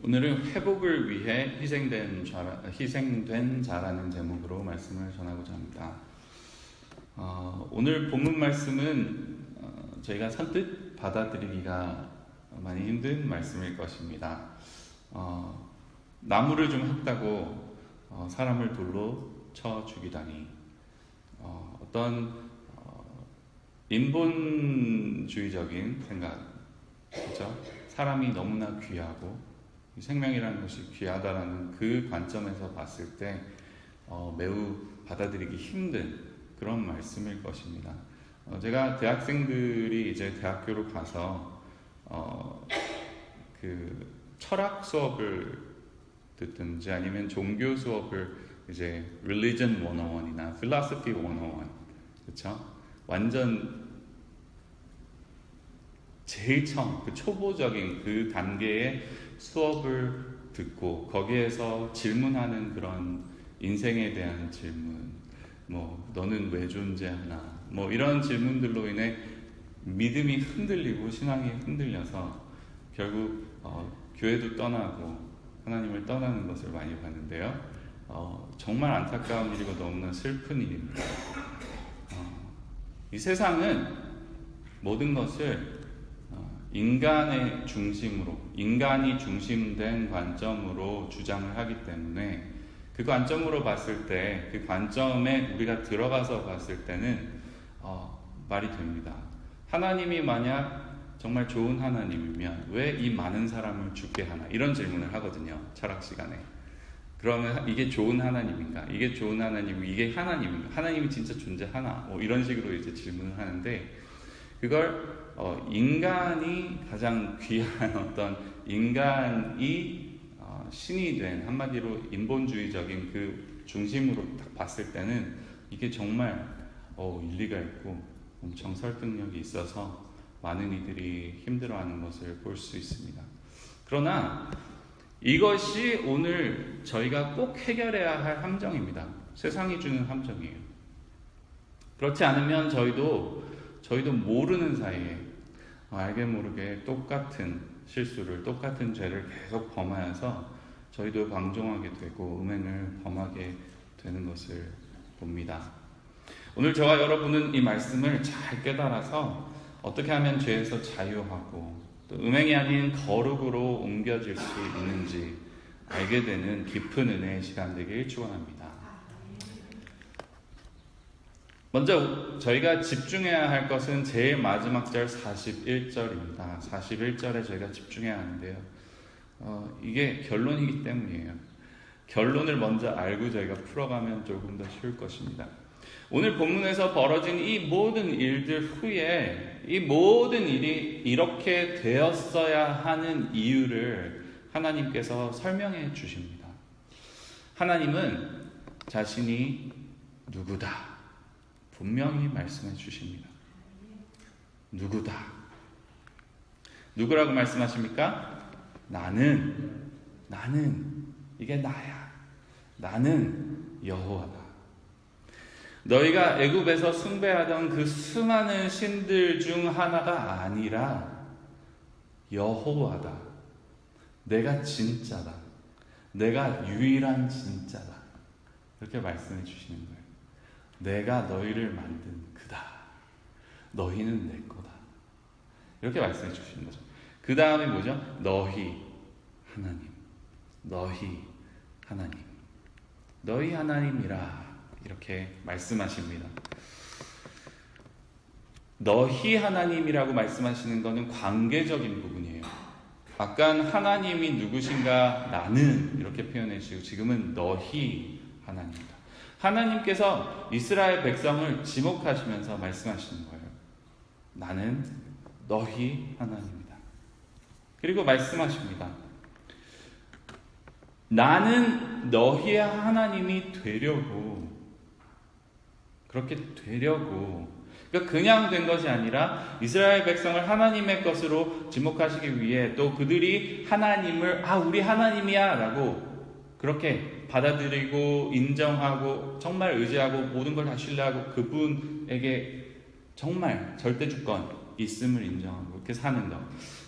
오늘은 회복을 위해 희생된 자라는 제목으로 말씀을 전하고자 합니다. 오늘 본문 말씀은 저희가 선뜻 받아들이기가 많이 힘든 말씀일 것입니다. 나무를 좀 헥다고 사람을 돌로 쳐 죽이다니, 어떤 인본주의적인 생각, 그렇죠? 사람이 너무나 귀하고 생명이라는 것이 귀하다라는 그 관점에서 봤을 때 매우 받아들이기 힘든 그런 말씀일 것입니다. 제가 대학생들이 이제 대학교로 가서 그 철학 수업을 듣든지 아니면 종교 수업을 이제 Religion 101이나 Philosophy 101, 그렇죠? 완전 제일 처음 그 초보적인 그 단계의 수업을 듣고 거기에서 질문하는 그런 인생에 대한 질문, 뭐 너는 왜 존재하나, 뭐 이런 질문들로 인해 믿음이 흔들리고 신앙이 흔들려서 결국 교회도 떠나고 하나님을 떠나는 것을 많이 봤는데요. 정말 안타까운 일이고 너무나 슬픈 일입니다. 이 세상은 모든 것을 인간의 중심으로, 인간이 중심된 관점으로 주장을 하기 때문에 그 관점으로 봤을 때, 그 관점에 우리가 들어가서 봤을 때는 말이 됩니다. 하나님이 만약 정말 좋은 하나님이면 왜 이 많은 사람을 죽게 하나? 이런 질문을 하거든요, 철학 시간에. 그러면 이게 좋은 하나님인가? 이게 좋은 하나님, 이게 하나님인가? 하나님이 진짜 존재하나? 뭐 이런 식으로 이제 질문을 하는데, 그걸 인간이 가장 귀한 어떤 인간이 신이 된, 한마디로 인본주의적인 그 중심으로 딱 봤을 때는 이게 정말 일리가 있고 엄청 설득력이 있어서 많은 이들이 힘들어하는 것을 볼 수 있습니다. 그러나 이것이 오늘 저희가 꼭 해결해야 할 함정입니다. 세상이 주는 함정이에요. 그렇지 않으면 저희도 모르는 사이에 알게 모르게 똑같은 실수를, 똑같은 죄를 계속 범하여서 저희도 방종하게 되고 음행을 범하게 되는 것을 봅니다. 오늘 저와 여러분은 이 말씀을 잘 깨달아서 어떻게 하면 죄에서 자유하고 또 음행이 아닌 거룩으로 옮겨질 수 있는지 알게 되는 깊은 은혜의 시간 되길 축원합니다. 먼저 저희가 집중해야 할 것은 제일 마지막 절 41절입니다. 41절에 저희가 집중해야 하는데요. 이게 결론이기 때문이에요. 결론을 먼저 알고 저희가 풀어가면 조금 더 쉬울 것입니다. 오늘 본문에서 벌어진 이 모든 일들 후에 이 모든 일이 이렇게 되었어야 하는 이유를 하나님께서 설명해 주십니다. 하나님은 자신이 누구다 분명히 말씀해 주십니다. 누구다. 누구라고 말씀하십니까? 나는 이게 나야. 나는 여호와다. 너희가 애굽에서 숭배하던 그 수많은 신들 중 하나가 아니라 여호와다. 내가 진짜다. 내가 유일한 진짜다. 이렇게 말씀해 주시는 거예요. 내가 너희를 만든 그다. 너희는 내 거다. 이렇게 말씀해 주시는 거죠. 그 다음에 뭐죠? 너희 하나님. 너희 하나님. 너희 하나님이라. 이렇게 말씀하십니다. 너희 하나님이라고 말씀하시는 것은 관계적인 부분이에요. 아까 하나님이 누구신가? 나는 이렇게 표현해 주시고 지금은 너희 하나님이다. 하나님께서 이스라엘 백성을 지목하시면서 말씀하시는 거예요. 나는 너희 하나님이다. 그리고 말씀하십니다. 나는 너희의 하나님이 되려고, 그렇게 되려고, 그러니까 그냥 된 것이 아니라 이스라엘 백성을 하나님의 것으로 지목하시기 위해 또 그들이 하나님을 우리 하나님이야 라고 그렇게 받아들이고 인정하고 정말 의지하고 모든 걸 다 신뢰하고 그분에게 정말 절대 주권 있음을 인정하고 그렇게 사는 것,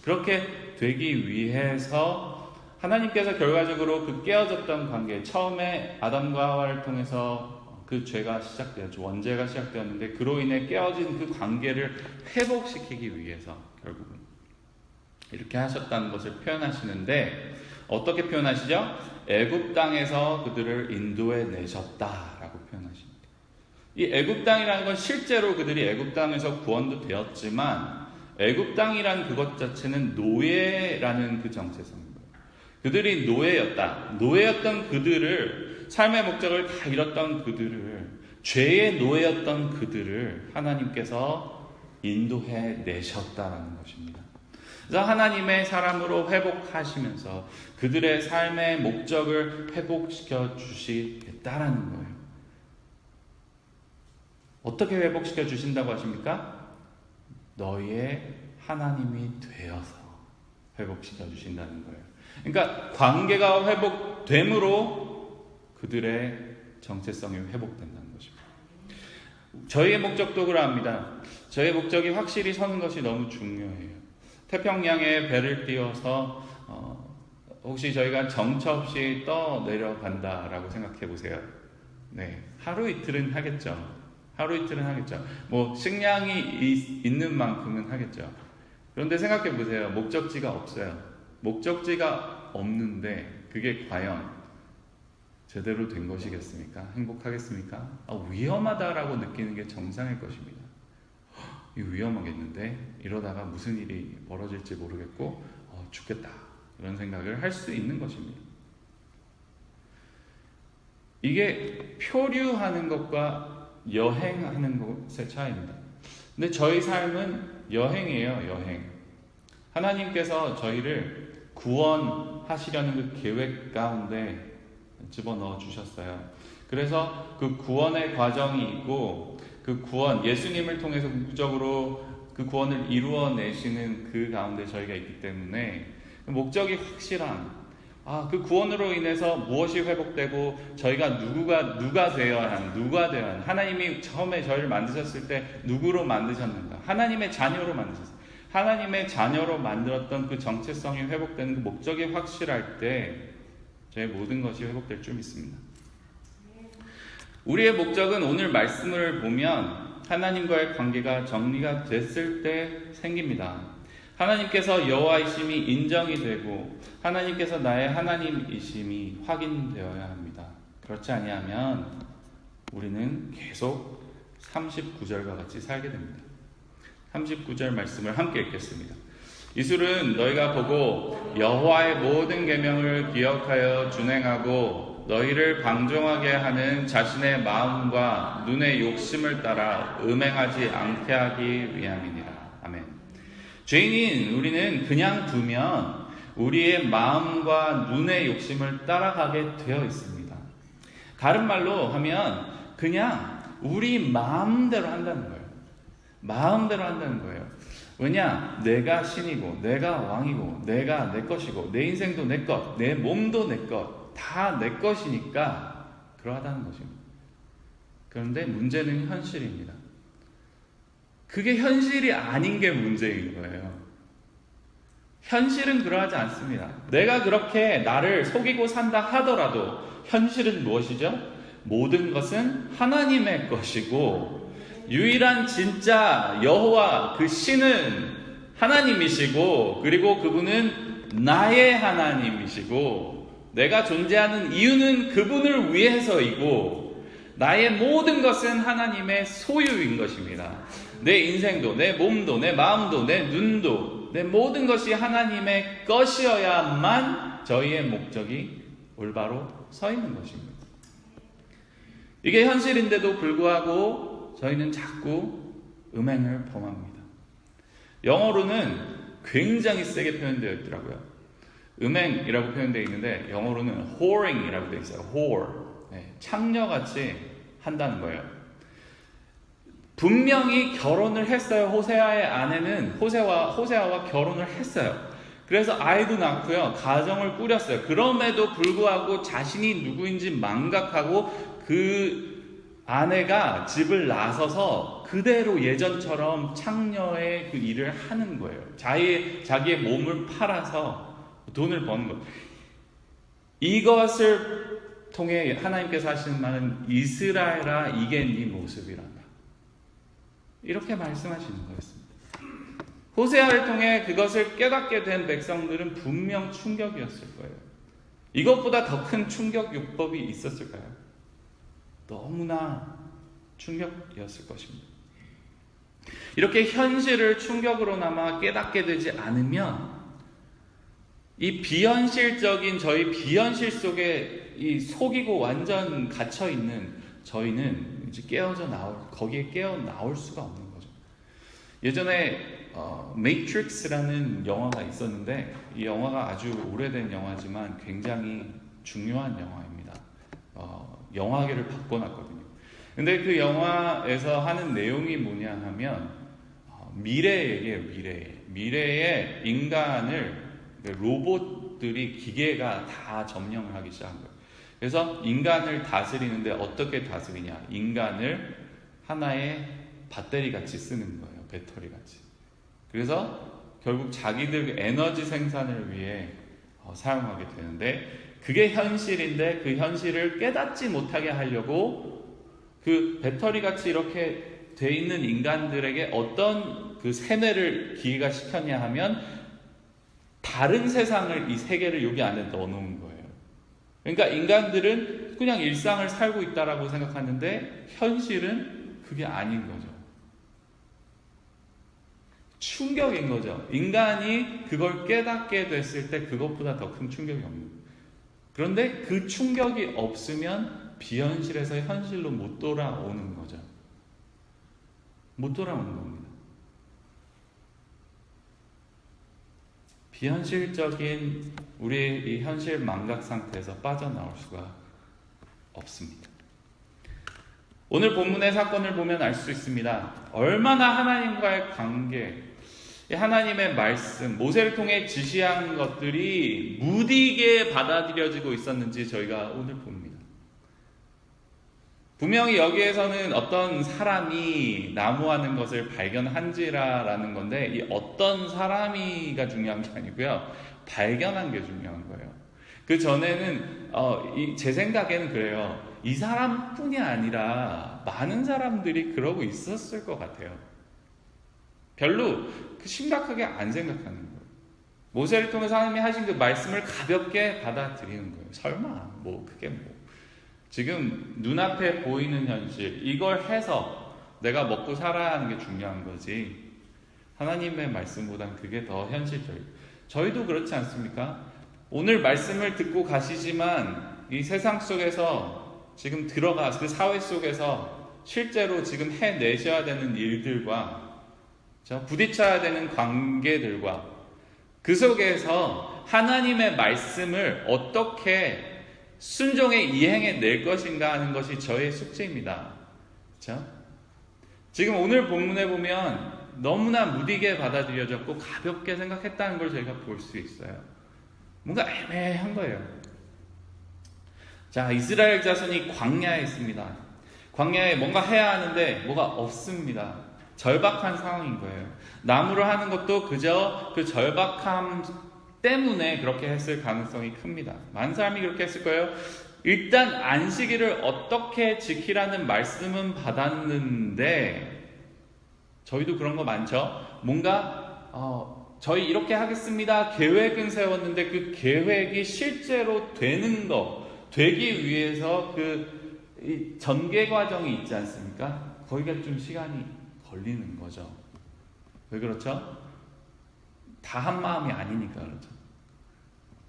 그렇게 되기 위해서 하나님께서 결과적으로 그 깨어졌던 관계, 처음에 아담과 하와를 통해서 그 죄가 시작되었죠. 원죄가 시작되었는데 그로 인해 깨어진 그 관계를 회복시키기 위해서 결국은 이렇게 하셨다는 것을 표현하시는데, 어떻게 표현하시죠? 애굽 땅에서 그들을 인도해 내셨다라고 표현하십니다. 이 애굽 땅이라는 건 실제로 그들이 애굽 땅에서 구원도 되었지만, 애굽 땅이란 그것 자체는 노예라는 그 정체성인 거예요. 그들이 노예였던 그들을, 삶의 목적을 다 잃었던 그들을, 죄의 노예였던 그들을 하나님께서 인도해 내셨다라는 것입니다. 그래서 하나님의 사람으로 회복하시면서 그들의 삶의 목적을 회복시켜 주시겠다라는 거예요. 어떻게 회복시켜 주신다고 하십니까? 너희의 하나님이 되어서 회복시켜 주신다는 거예요. 그러니까 관계가 회복됨으로 그들의 정체성이 회복된다는 것입니다. 저희의 목적도 그러합니다. 저희의 목적이 확실히 서는 것이 너무 중요해요. 태평양에 배를 띄워서 혹시 저희가 정처 없이 떠내려간다라고 생각해 보세요. 네, 하루 이틀은 하겠죠. 뭐 식량이 있는 만큼은 하겠죠. 그런데 생각해 보세요. 목적지가 없어요. 목적지가 없는데 그게 과연 제대로 된 것이겠습니까? 행복하겠습니까? 위험하다라고 느끼는 게 정상일 것입니다. 이거 위험하겠는데, 이러다가 무슨 일이 벌어질지 모르겠고 죽겠다, 이런 생각을 할 수 있는 것입니다. 이게 표류하는 것과 여행하는 것의 차이입니다. 근데 저희 삶은 여행이에요. 여행. 하나님께서 저희를 구원하시려는 그 계획 가운데 집어넣어 주셨어요. 그래서 그 구원의 과정이 있고, 그 구원, 예수님을 통해서 궁극적으로 그 구원을 이루어내시는 그 가운데 저희가 있기 때문에 목적이 확실한, 그 구원으로 인해서 무엇이 회복되고 저희가 누가 되어야 하는, 하나님이 처음에 저희를 만드셨을 때 누구로 만드셨는가? 하나님의 자녀로 만드셨어요. 하나님의 자녀로 만들었던 그 정체성이 회복되는 그 목적이 확실할 때 저의 모든 것이 회복될 줄 믿습니다. 우리의 목적은 오늘 말씀을 보면 하나님과의 관계가 정리가 됐을 때 생깁니다. 하나님께서 여호와이심이 인정이 되고 하나님께서 나의 하나님이심이 확인되어야 합니다. 그렇지 아니하면 우리는 계속 39절과 같이 살게 됩니다. 39절 말씀을 함께 읽겠습니다. 이슬은 너희가 보고 여호와의 모든 계명을 기억하여 준행하고 너희를 방종하게 하는 자신의 마음과 눈의 욕심을 따라 음행하지 않게 하기 위함이니라. 아멘. 죄인인 우리는 그냥 두면 우리의 마음과 눈의 욕심을 따라가게 되어 있습니다. 다른 말로 하면 그냥 우리 마음대로 한다는 거예요. 마음대로 한다는 거예요. 왜냐? 내가 신이고 내가 왕이고 내가 내 것이고 내 인생도 내 것, 내 몸도 내 것, 다 내 것이니까 그러하다는 것입니다. 그런데 문제는 현실입니다. 그게 현실이 아닌 게 문제인 거예요. 현실은 그러하지 않습니다. 내가 그렇게 나를 속이고 산다 하더라도 현실은 무엇이죠? 모든 것은 하나님의 것이고 유일한 진짜 여호와 그 신은 하나님이시고, 그리고 그분은 나의 하나님이시고, 내가 존재하는 이유는 그분을 위해서이고, 나의 모든 것은 하나님의 소유인 것입니다. 내 인생도, 내 몸도, 내 마음도, 내 눈도, 내 모든 것이 하나님의 것이어야만 저희의 목적이 올바로 서 있는 것입니다. 이게 현실인데도 불구하고 저희는 자꾸 음행을 범합니다. 영어로는 굉장히 세게 표현되어 있더라고요. 음행이라고 표현되어 있는데 영어로는 whoring이라고 되어 있어요. whore. 네, 창녀같이 한다는 거예요. 분명히 결혼을 했어요. 호세아의 아내는 호세아와 결혼을 했어요. 그래서 아이도 낳고요. 가정을 꾸렸어요. 그럼에도 불구하고 자신이 누구인지 망각하고 그 아내가 집을 나서서 그대로 예전처럼 창녀의 그 일을 하는 거예요. 자기의 몸을 팔아서 돈을 버는 것. 이것을 통해 하나님께서 하시는 말은 이스라엘아 이게 네 모습이란다. 이렇게 말씀하시는 거였습니다. 호세아를 통해 그것을 깨닫게 된 백성들은 분명 충격이었을 거예요. 이것보다 더 큰 충격 요법이 있었을까요? 너무나 충격이었을 것입니다. 이렇게 현실을 충격으로나마 깨닫게 되지 않으면 이 비현실적인 저희 비현실 속에 이 속이고 완전 갇혀 있는 저희는 이제 거기에 깨어 나올 수가 없는 거죠. 예전에 매트릭스라는 영화가 있었는데 이 영화가 아주 오래된 영화지만 굉장히 중요한 영화입니다. 영화계를 바꿔놨거든요. 근데 그 영화에서 하는 내용이 뭐냐 하면 미래에 인간을 로봇들이 기계가 다 점령을 하기 시작한 거예요. 그래서 인간을 다스리는데 어떻게 다스리냐? 인간을 하나의 배터리 같이 쓰는 거예요. 배터리 같이. 그래서 결국 자기들 에너지 생산을 위해 사용하게 되는데 그게 현실인데 그 현실을 깨닫지 못하게 하려고 그 배터리 같이 이렇게 돼 있는 인간들에게 어떤 그 세뇌를 기계가 시켰냐 하면 다른 세상을 이 세계를 여기 안에 넣어놓은 거예요. 그러니까 인간들은 그냥 일상을 살고 있다라고 생각하는데 현실은 그게 아닌 거죠. 충격인 거죠. 인간이 그걸 깨닫게 됐을 때 그것보다 더 큰 충격이 없는 거예요. 그런데 그 충격이 없으면 비현실에서 현실로 못 돌아오는 거죠. 못 돌아오는 겁니다. 비현실적인 우리의 이 현실 망각 상태에서 빠져나올 수가 없습니다. 오늘 본문의 사건을 보면 알 수 있습니다. 얼마나 하나님과의 관계, 하나님의 말씀, 모세를 통해 지시한 것들이 무디게 받아들여지고 있었는지 저희가 오늘 봅니다. 분명히 여기에서는 어떤 사람이 나무하는 것을 발견한지라는 건데 이 어떤 사람이가 중요한 게 아니고요. 발견한 게 중요한 거예요. 그 전에는 제 생각에는 그래요. 이 사람뿐이 아니라 많은 사람들이 그러고 있었을 것 같아요. 별로 심각하게 안 생각하는 거예요. 모세를 통해서 하나님이 하신 그 말씀을 가볍게 받아들이는 거예요. 설마 그게 지금 눈앞에 보이는 현실 이걸 해서 내가 먹고 살아야 하는 게 중요한 거지 하나님의 말씀보단 그게 더 현실적이에요. 저희도 그렇지 않습니까? 오늘 말씀을 듣고 가시지만 이 세상 속에서 지금 들어가 그 사회 속에서 실제로 지금 해내셔야 되는 일들과 부딪혀야 되는 관계들과 그 속에서 하나님의 말씀을 어떻게 순종에 이행해 낼 것인가 하는 것이 저의 숙제입니다. 그렇죠? 지금 오늘 본문에 보면 너무나 무디게 받아들여졌고 가볍게 생각했다는 걸 저희가 볼 수 있어요. 뭔가 애매한 거예요. 자, 이스라엘 자손이 광야에 있습니다. 광야에 뭔가 해야 하는데 뭐가 없습니다. 절박한 상황인 거예요. 나무를 하는 것도 그저 그 절박함 때문에 그렇게 했을 가능성이 큽니다. 많은 사람이 그렇게 했을 거예요. 일단 안식일을 어떻게 지키라는 말씀은 받았는데 저희도 그런 거 많죠. 뭔가 저희 이렇게 하겠습니다. 계획은 세웠는데 그 계획이 실제로 되기 위해서 그 전개 과정이 있지 않습니까? 거기가 좀 시간이 걸리는 거죠. 왜 그렇죠? 다 한 마음이 아니니까 그렇죠.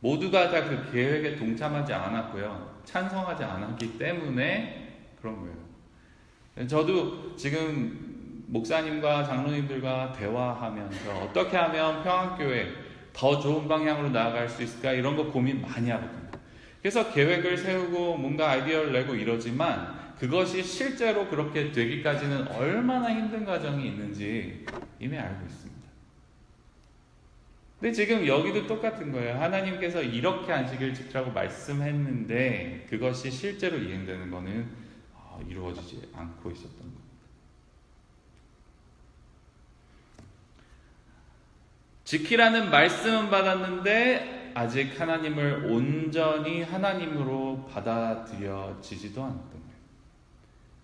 모두가 다 그 계획에 동참하지 않았고요. 찬성하지 않았기 때문에 그런 거예요. 저도 지금 목사님과 장로님들과 대화하면서 어떻게 하면 평안교회 더 좋은 방향으로 나아갈 수 있을까 이런 거 고민 많이 하거든요. 그래서 계획을 세우고 뭔가 아이디어를 내고 이러지만 그것이 실제로 그렇게 되기까지는 얼마나 힘든 과정이 있는지 이미 알고 있습니다. 근데 지금 여기도 똑같은 거예요. 하나님께서 이렇게 안식일 지키라고 말씀했는데 그것이 실제로 이행되는 것은 이루어지지 않고 있었던 겁니다. 지키라는 말씀은 받았는데 아직 하나님을 온전히 하나님으로 받아들여지지도 않았던 거예요.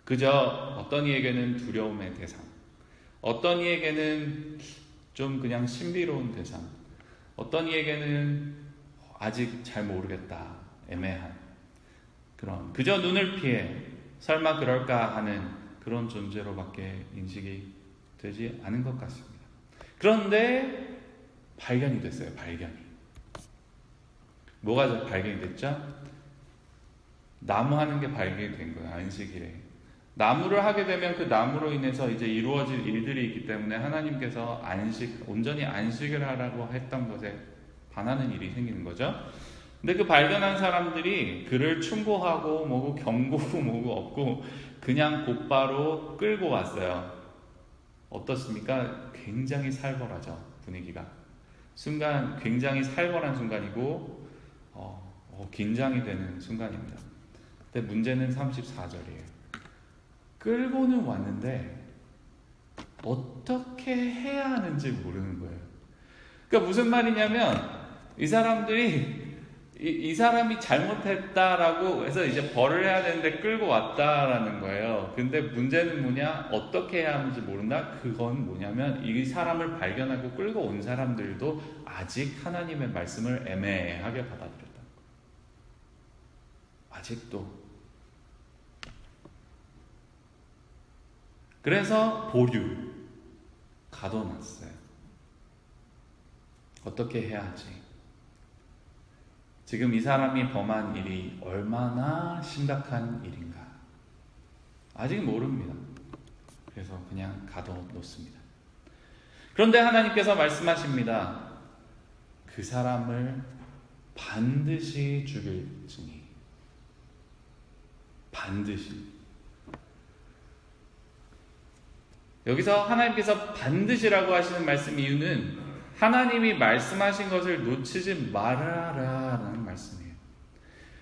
그저 어떤 이에게는 두려움의 대상, 어떤 이에게는 좀 그냥 신비로운 대상, 어떤 이에게는 아직 잘 모르겠다, 애매한 그런, 그저 눈을 피해 설마 그럴까 하는 그런 존재로밖에 인식이 되지 않은 것 같습니다. 그런데 발견이 됐어요. 발견이. 뭐가 발견이 됐죠? 나무 하는 게 발견이 된 거예요. 안식일에. 나무를 하게 되면 그 나무로 인해서 이제 이루어질 일들이 있기 때문에 하나님께서 온전히 안식을 하라고 했던 것에 반하는 일이 생기는 거죠. 근데 그 발견한 사람들이 그를 충고하고 뭐고 경고고 뭐고 없고 그냥 곧바로 끌고 왔어요. 어떻습니까? 굉장히 살벌하죠. 분위기가. 순간 굉장히 살벌한 순간이고 긴장이 되는 순간입니다. 근데 문제는 34절이에요. 끌고는 왔는데 어떻게 해야 하는지 모르는 거예요. 그러니까 무슨 말이냐면 이 사람들이 이 사람이 잘못했다라고 해서 이제 벌을 해야 되는데 끌고 왔다라는 거예요. 근데 문제는 뭐냐? 어떻게 해야 하는지 모른다? 그건 뭐냐면 이 사람을 발견하고 끌고 온 사람들도 아직 하나님의 말씀을 애매하게 받아들였다. 아직도. 그래서 보류, 가둬놨어요. 어떻게 해야 하지? 지금 이 사람이 범한 일이 얼마나 심각한 일인가? 아직 모릅니다. 그래서 그냥 가둬놓습니다. 그런데 하나님께서 말씀하십니다. 그 사람을 반드시 죽일지니. 반드시. 여기서 하나님께서 반드시라고 하시는 말씀 이유는 하나님이 말씀하신 것을 놓치지 말아라라는 말씀이에요.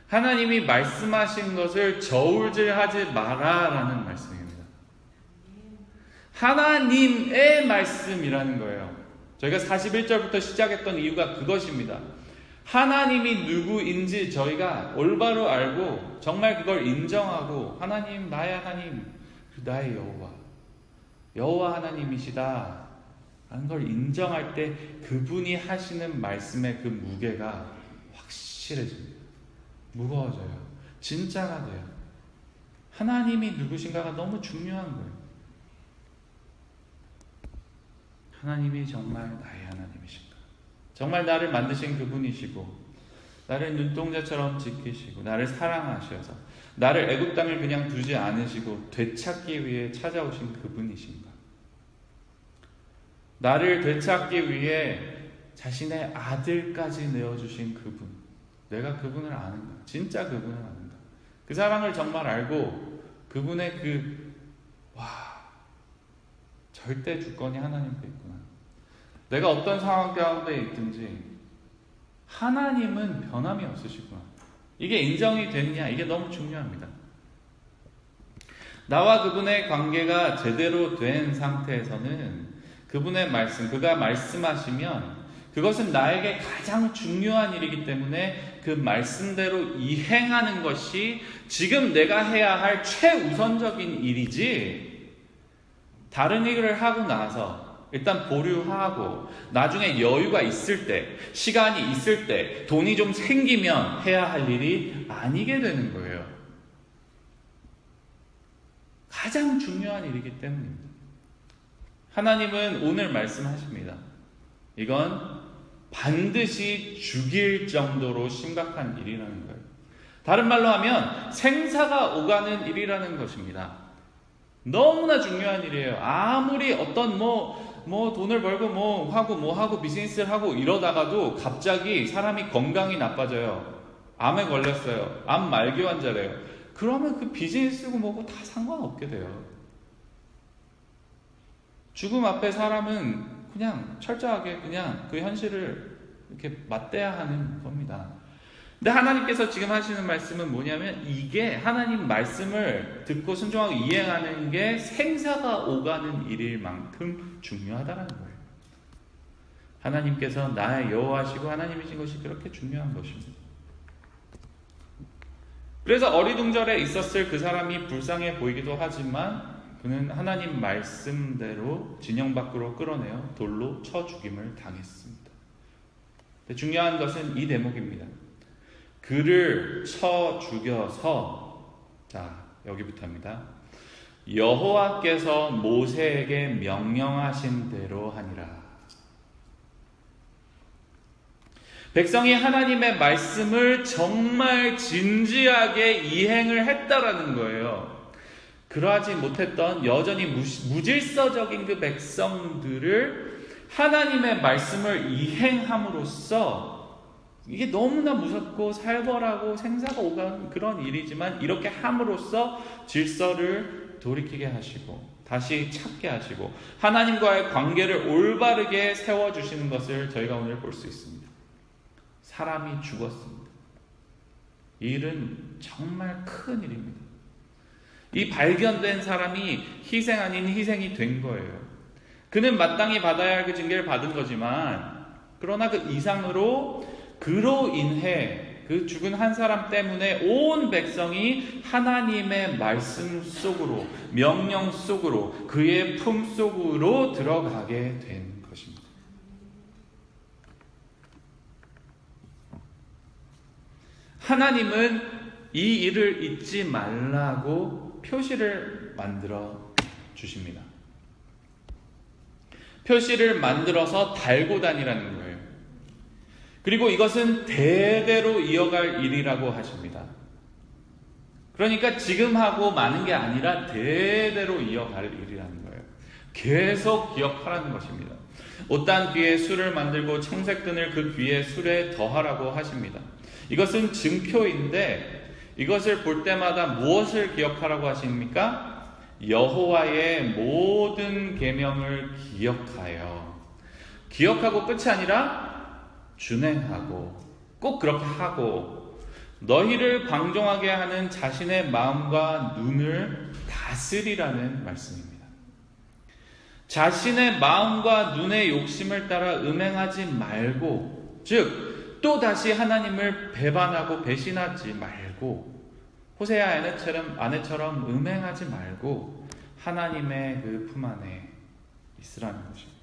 하나님이 말씀하신 것을 저울질하지 마라라는 말씀입니다. 하나님의 말씀이라는 거예요. 저희가 41절부터 시작했던 이유가 그것입니다. 하나님이 누구인지 저희가 올바로 알고 정말 그걸 인정하고 하나님, 나의 하나님, 나의 여호와 하나님이시다 라는 걸 인정할 때 그분이 하시는 말씀의 그 무게가 확실해집니다. 무거워져요. 진짜가 돼요. 하나님이 누구신가가 너무 중요한 거예요. 하나님이 정말 나의 하나님이신가? 정말 나를 만드신 그분이시고 나를 눈동자처럼 지키시고 나를 사랑하셔서 나를 애굽 땅을 그냥 두지 않으시고 되찾기 위해 찾아오신 그분이신가? 나를 되찾기 위해 자신의 아들까지 내어주신 그분. 내가 그분을 아는가? 진짜 그분을 아는가? 그 사랑을 정말 알고 그분의 절대 주권이 하나님께 있구나. 내가 어떤 상황 가운데 있든지 하나님은 변함이 없으시구나. 이게 인정이 됐냐? 이게 너무 중요합니다. 나와 그분의 관계가 제대로 된 상태에서는 그분의 말씀, 그가 말씀하시면 그것은 나에게 가장 중요한 일이기 때문에 그 말씀대로 이행하는 것이 지금 내가 해야 할 최우선적인 일이지, 다른 일을 하고 나서 일단 보류하고 나중에 여유가 있을 때, 시간이 있을 때, 돈이 좀 생기면 해야 할 일이 아니게 되는 거예요. 가장 중요한 일이기 때문입니다. 하나님은 오늘 말씀하십니다. 이건 반드시 죽일 정도로 심각한 일이라는 거예요. 다른 말로 하면 생사가 오가는 일이라는 것입니다. 너무나 중요한 일이에요. 아무리 어떤 돈을 벌고 뭐 하고 비즈니스를 하고 이러다가도 갑자기 사람이 건강이 나빠져요. 암에 걸렸어요. 암 말기 환자래요. 그러면 그 비즈니스고 뭐고 다 상관없게 돼요. 죽음 앞에 사람은 그냥 철저하게 그냥 그 현실을 이렇게 맞대야 하는 겁니다. 근데 하나님께서 지금 하시는 말씀은 뭐냐면 이게 하나님 말씀을 듣고 순종하고 이행하는 게 생사가 오가는 일일 만큼 중요하다는 거예요. 하나님께서 나의 여호와시고 하나님이신 것이 그렇게 중요한 것입니다. 그래서 어리둥절에 있었을 그 사람이 불쌍해 보이기도 하지만 그는 하나님 말씀대로 진영 밖으로 끌어내어 돌로 쳐 죽임을 당했습니다. 중요한 것은 이 대목입니다. 그를 쳐 죽여서, 자, 여기부터입니다. 여호와께서 모세에게 명령하신 대로 하니라. 백성이 하나님의 말씀을 정말 진지하게 이행을 했다라는 거예요. 그러하지 못했던 여전히 무질서적인 그 백성들을 하나님의 말씀을 이행함으로써, 이게 너무나 무섭고 살벌하고 생사가 오가는 그런 일이지만 이렇게 함으로써 질서를 돌이키게 하시고 다시 찾게 하시고 하나님과의 관계를 올바르게 세워주시는 것을 저희가 오늘 볼 수 있습니다. 사람이 죽었습니다. 이 일은 정말 큰 일입니다. 이 발견된 사람이 희생 아닌 희생이 된 거예요. 그는 마땅히 받아야 할 그 징계를 받은 거지만, 그러나 그 이상으로 그로 인해 그 죽은 한 사람 때문에 온 백성이 하나님의 말씀 속으로, 명령 속으로, 그의 품 속으로 들어가게 된 것입니다. 하나님은 이 일을 잊지 말라고 표시를 만들어 주십니다. 표시를 만들어서 달고 다니라는 거예요. 그리고 이것은 대대로 이어갈 일이라고 하십니다. 그러니까 지금 하고 마는 게 아니라 대대로 이어갈 일이라는 거예요. 계속 기억하라는 것입니다. 옷단 귀에 술을 만들고 청색끈을 그 귀에 술에 더하라고 하십니다. 이것은 증표인데 이것을 볼 때마다 무엇을 기억하라고 하십니까? 여호와의 모든 계명을 기억하고 끝이 아니라 준행하고 꼭 그렇게 하고 너희를 방종하게 하는 자신의 마음과 눈을 다스리라는 말씀입니다. 자신의 마음과 눈의 욕심을 따라 음행하지 말고, 즉 또다시 하나님을 배반하고 배신하지 말고, 호세아 아내처럼 음행하지 말고 하나님의 그 품 안에 있으라는 것입니다.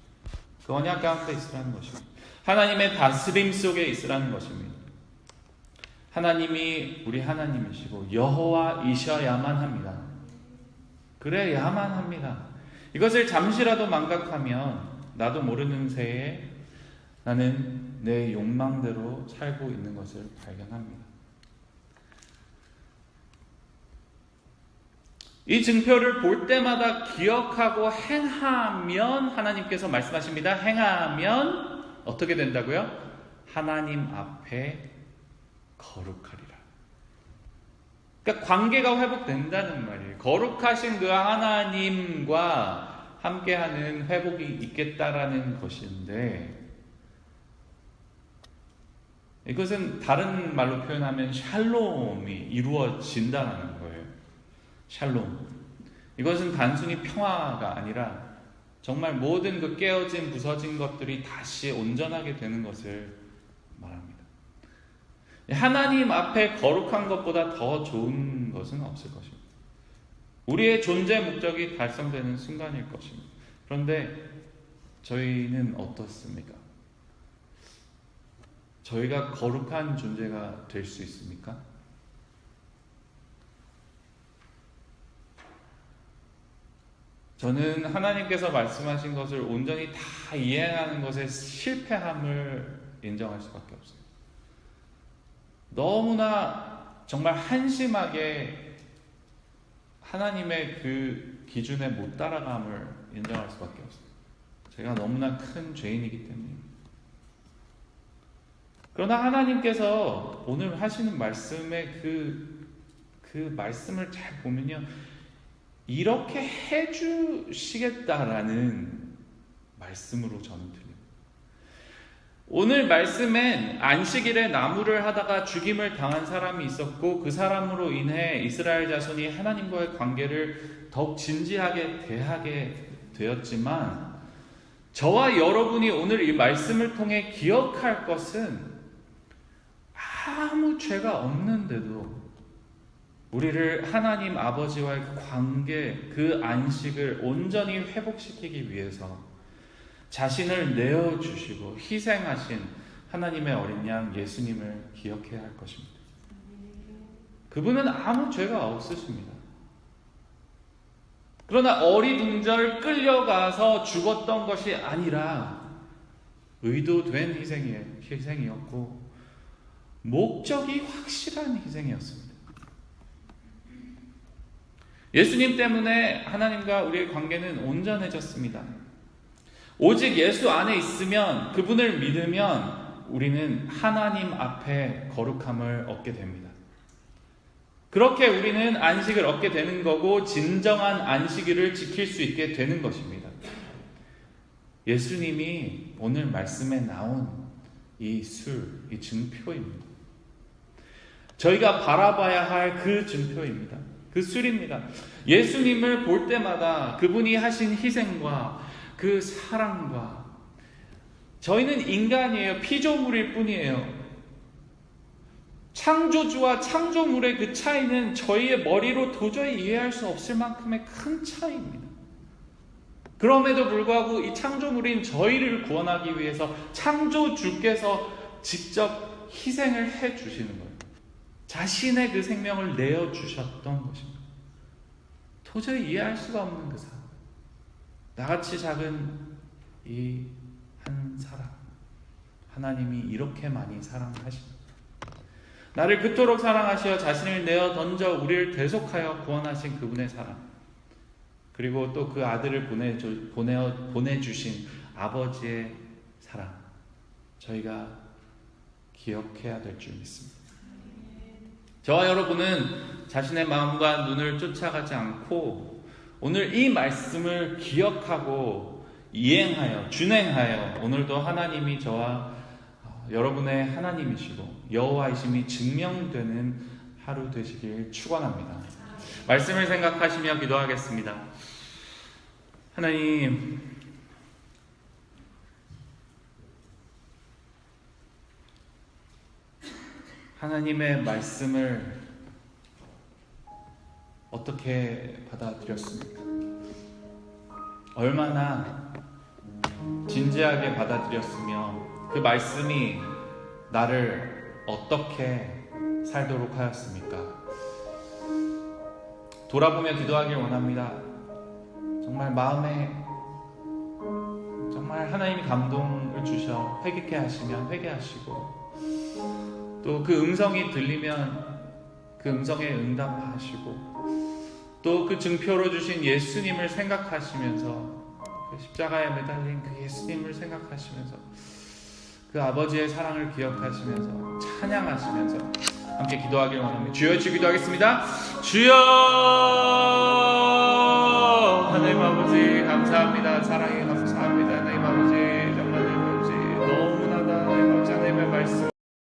그 언약 가운데 있으라는 것입니다. 하나님의 다스림 속에 있으라는 것입니다. 하나님이 우리 하나님이시고 여호와이셔야만 합니다. 그래야만 합니다. 이것을 잠시라도 망각하면 나도 모르는 새에 나는 내 욕망대로 살고 있는 것을 발견합니다. 이 증표를 볼 때마다 기억하고 행하면 하나님께서 말씀하십니다. 행하면 어떻게 된다고요? 하나님 앞에 거룩하리라. 그러니까 관계가 회복된다는 말이에요. 거룩하신 그 하나님과 함께하는 회복이 있겠다라는 것인데, 이것은 다른 말로 표현하면 샬롬이 이루어진다는 거예요. 샬롬. 이것은 단순히 평화가 아니라 정말 모든 그 깨어진 부서진 것들이 다시 온전하게 되는 것을 말합니다. 하나님 앞에 거룩한 것보다 더 좋은 것은 없을 것입니다. 우리의 존재 목적이 달성되는 순간일 것입니다. 그런데 저희는 어떻습니까? 저희가 거룩한 존재가 될 수 있습니까? 저는 하나님께서 말씀하신 것을 온전히 다 이행하는 것에 실패함을 인정할 수밖에 없어요. 너무나 정말 한심하게 하나님의 그 기준에 못 따라감을 인정할 수밖에 없어요. 제가 너무나 큰 죄인이기 때문입니다. 그러나 하나님께서 오늘 하시는 말씀의 그 말씀을 잘 보면요, 이렇게 해주시겠다라는 말씀으로 저는 들립니다. 오늘 말씀엔 안식일에 나무를 하다가 죽임을 당한 사람이 있었고, 그 사람으로 인해 이스라엘 자손이 하나님과의 관계를 더욱 진지하게 대하게 되었지만, 저와 여러분이 오늘 이 말씀을 통해 기억할 것은 아무 죄가 없는데도 우리를 하나님 아버지와의 그 관계, 그 안식을 온전히 회복시키기 위해서 자신을 내어주시고 희생하신 하나님의 어린 양 예수님을 기억해야 할 것입니다. 그분은 아무 죄가 없으십니다. 그러나 어리둥절 끌려가서 죽었던 것이 아니라 의도된 희생이었고 목적이 확실한 희생이었습니다. 예수님 때문에 하나님과 우리의 관계는 온전해졌습니다. 오직 예수 안에 있으면, 그분을 믿으면 우리는 하나님 앞에 거룩함을 얻게 됩니다. 그렇게 우리는 안식을 얻게 되는 거고 진정한 안식일을 지킬 수 있게 되는 것입니다. 예수님이 오늘 말씀에 나온 이 증표입니다. 저희가 바라봐야 할 그 증표입니다. 그 술입니다. 예수님을 볼 때마다 그분이 하신 희생과 그 사랑과, 저희는 인간이에요. 피조물일 뿐이에요. 창조주와 창조물의 그 차이는 저희의 머리로 도저히 이해할 수 없을 만큼의 큰 차이입니다. 그럼에도 불구하고 이 창조물인 저희를 구원하기 위해서 창조주께서 직접 희생을 해주시는 거예요. 자신의 그 생명을 내어주셨던 것입니다. 도저히 이해할 수가 없는 그 사랑, 나같이 작은 이 한 사람, 하나님이 이렇게 많이 사랑하십니다. 나를 그토록 사랑하시어 자신을 내어 던져 우리를 대속하여 구원하신 그분의 사랑, 그리고 또 그 아들을 보내주신 아버지의 사랑, 저희가 기억해야 될 줄 믿습니다. 저와 여러분은 자신의 마음과 눈을 쫓아가지 않고 오늘 이 말씀을 기억하고 이행하여 준행하여 오늘도 하나님이 저와 여러분의 하나님이시고 여호와이심이 증명되는 하루 되시길 축원합니다. 말씀을 생각하시며 기도하겠습니다. 하나님, 하나님의 말씀을 어떻게 받아들였습니까? 얼마나 진지하게 받아들였으며 그 말씀이 나를 어떻게 살도록 하였습니까? 돌아보며 기도하길 원합니다. 정말 마음에 정말 하나님이 감동을 주셔 회개케 하시면 회개하시고, 또 그 음성이 들리면 그 음성에 응답하시고, 또 그 증표로 주신 예수님을 생각하시면서, 그 십자가에 매달린 그 예수님을 생각하시면서, 그 아버지의 사랑을 기억하시면서 찬양하시면서 함께 기도하길 원합니다. 주여, 주 기도하겠습니다. 주여, 하나님 아버지 감사합니다. 사랑에 감사합니다. 하나님 아버지